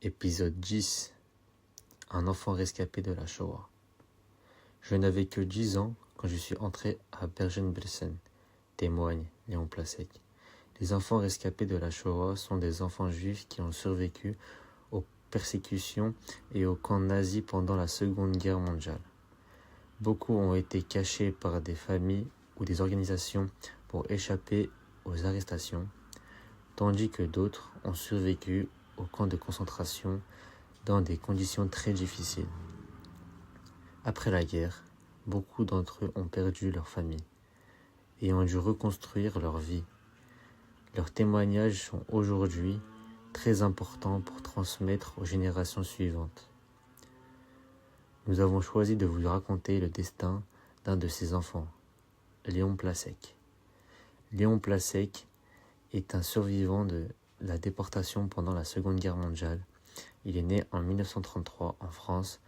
Épisode 10. Un enfant rescapé de la Shoah. Je n'avais que 10 ans quand je suis entré à Bergen-Belsen, témoigne Léon Plasek. Les enfants rescapés de la Shoah sont des enfants juifs qui ont survécu aux persécutions et aux camps nazis pendant la Seconde Guerre mondiale. Beaucoup ont été cachés par des familles ou des organisations pour échapper aux arrestations, tandis que d'autres ont survécu aux camps de concentration dans des conditions très difficiles. Après la guerre, beaucoup d'entre eux ont perdu leur famille et ont dû reconstruire leur vie. Leurs témoignages sont aujourd'hui très importants pour transmettre aux générations suivantes. Nous avons choisi de vous raconter le destin d'un de ces enfants, Léon Plasek. Léon Plasek est un survivant de la déportation pendant la Seconde Guerre mondiale. Il est né en 1933 en France,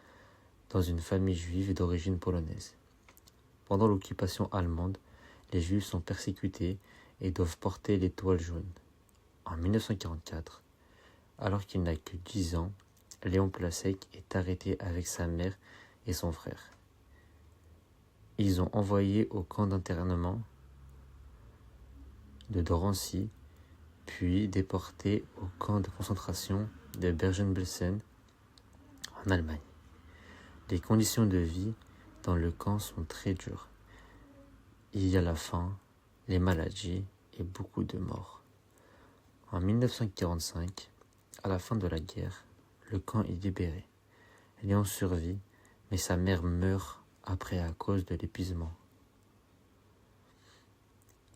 dans une famille juive d'origine polonaise. Pendant l'occupation allemande, les juifs sont persécutés et doivent porter l'étoile jaune. En 1944, alors qu'il n'a que 10 ans, Léon Plasek est arrêté avec sa mère et son frère. Ils sont envoyés au camp d'internement de Drancy, puis déportés au camp de concentration de Bergen-Belsen en Allemagne. Les conditions de vie dans le camp sont très dures. Il y a la faim, les maladies et beaucoup de morts. En 1945, à la fin de la guerre, le camp est libéré. Léon survit, mais sa mère meurt après à cause de l'épuisement.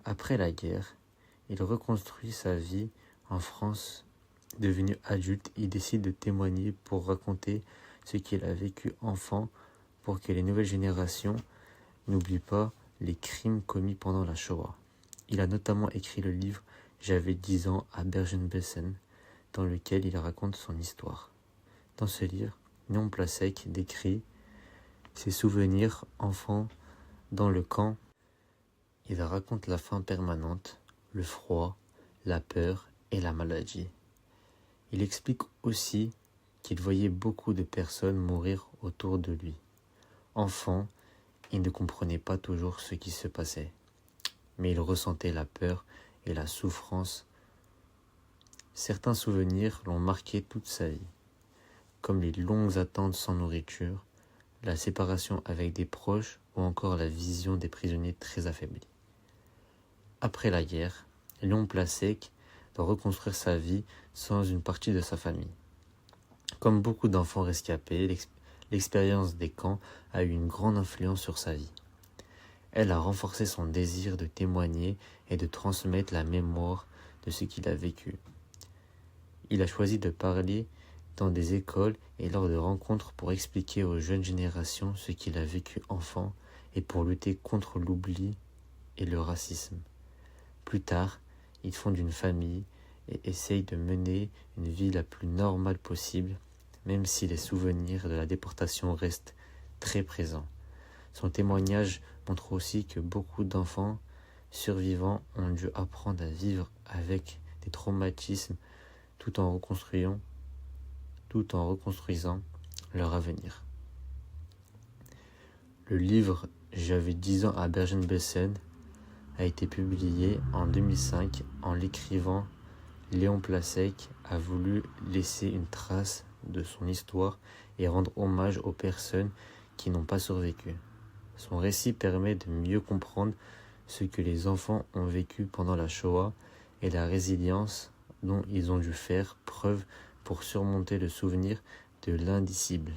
Après la guerre, il reconstruit sa vie en France. Devenu adulte, il décide de témoigner pour raconter ce qu'il a vécu enfant pour que les nouvelles générations n'oublient pas les crimes commis pendant la Shoah. Il a notamment écrit le livre « J'avais 10 ans à Bergen-Belsen » dans lequel il raconte son histoire. Dans ce livre, Léon Plasek décrit ses souvenirs enfants dans le camp. Il raconte la faim permanente, le froid, la peur et la maladie. Il explique aussi qu'il voyait beaucoup de personnes mourir autour de lui. Enfant, il ne comprenait pas toujours ce qui se passait, mais il ressentait la peur et la souffrance. Certains souvenirs l'ont marqué toute sa vie, comme les longues attentes sans nourriture, la séparation avec des proches ou encore la vision des prisonniers très affaiblis. Après la guerre, Léon Plasek doit reconstruire sa vie sans une partie de sa famille. Comme beaucoup d'enfants rescapés, l'expérience des camps a eu une grande influence sur sa vie. Elle a renforcé son désir de témoigner et de transmettre la mémoire de ce qu'il a vécu. Il a choisi de parler dans des écoles et lors de rencontres pour expliquer aux jeunes générations ce qu'il a vécu enfant et pour lutter contre l'oubli et le racisme. Plus tard, il fonde une famille et essaye de mener une vie la plus normale possible, même si les souvenirs de la déportation restent très présents. Son témoignage montre aussi que beaucoup d'enfants survivants ont dû apprendre à vivre avec des traumatismes tout en reconstruisant leur avenir. Le livre « J'avais 10 ans à Bergen-Belsen » a été publié en 2005. En l'écrivant, Léon Plasek a voulu laisser une trace de son histoire et rendre hommage aux personnes qui n'ont pas survécu. Son récit permet de mieux comprendre ce que les enfants ont vécu pendant la Shoah et la résilience dont ils ont dû faire preuve pour surmonter le souvenir de l'indicible.